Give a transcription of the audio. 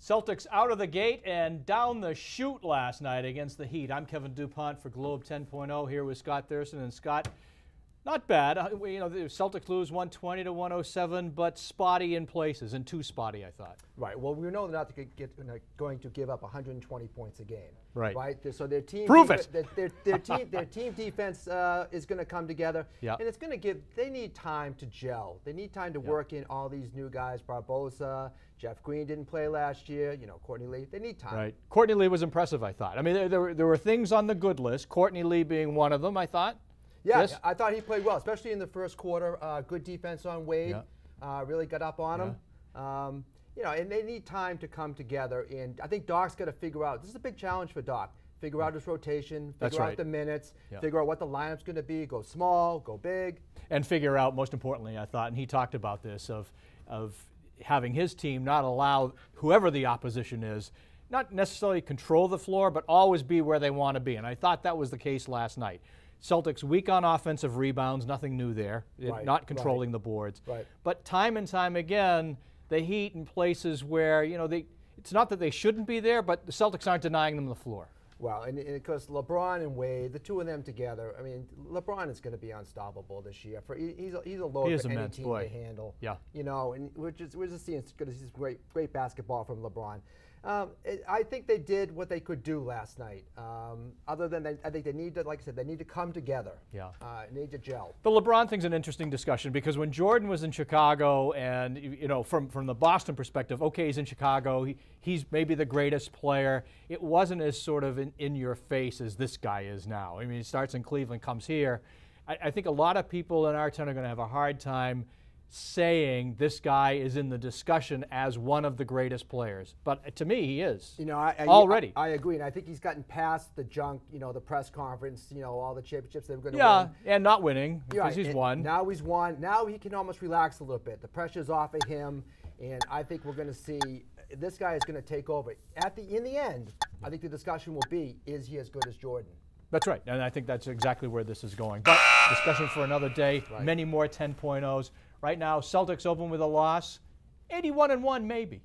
Celtics out of the gate and down the chute last night against the Heat. I'm Kevin Dupont for Globe 10.0 here with Scott Thurston. And Scott, not bad. You know, the Celtics lose 120 to 107, but spotty in places, and too spotty, I thought. Right. Well, we know they're not going to give up 120 points a game. Right. Right. So their team their team defense is going to come together, and it's going to give. They need time to gel. They need time to work in all these new guys. Barbosa, Jeff Green didn't play last year. You know, Courtney Lee. They need time. Right. Courtney Lee was impressive, I thought. I mean, there were things on the good list. Courtney Lee being one of them, I thought. Yeah, yes? I thought he played well, especially in the first quarter. Good defense on Wade. Really got up on him. You know, and they need time to come together. And I think Doc's got to figure out. This is a big challenge for Doc. Figure out his rotation. Figure out the minutes. Figure out what the lineup's going to be. Go small. Go big. And figure out, most importantly, I thought, and he talked about this, of having his team not allow whoever the opposition is, not necessarily control the floor, but always be where they want to be. And I thought that was the case last night. Celtics weak on offensive rebounds, nothing new there, not controlling the boards. But time and time again, the Heat in places where, you know, it's not that they shouldn't be there, but the Celtics aren't denying them the floor. Well, and because LeBron and Wade, the two of them together, I mean, LeBron is going to be unstoppable this year. He's a load for any team to handle. Yeah. You know, and we're just seeing great basketball from LeBron. I think they did what they could do last night. Other than I think they need to, like I said, they need to come together. Yeah. They need to gel. The LeBron thing's an interesting discussion because when Jordan was in Chicago, and you know, from the Boston perspective, okay, he's in Chicago, he's maybe the greatest player. It wasn't as sort of in your face as this guy is now. I mean, he starts in Cleveland, comes here. I think a lot of people in our town are going to have a hard time saying this guy is in the discussion as one of the greatest players, but to me he is. You know, already. I agree, and I think he's gotten past the junk. You know, the press conference. You know, all the championships they were going to win. Yeah, and not winning because he's won. Now he's won. Now he can almost relax a little bit. The pressure's off of him, and I think we're going to see this guy is going to take over. In the end, I think the discussion will be: is he as good as Jordan? That's right, and I think that's exactly where this is going. But discussion for another day. Many more 10.0s. Right now, Celtics open with a loss, 81-1 maybe.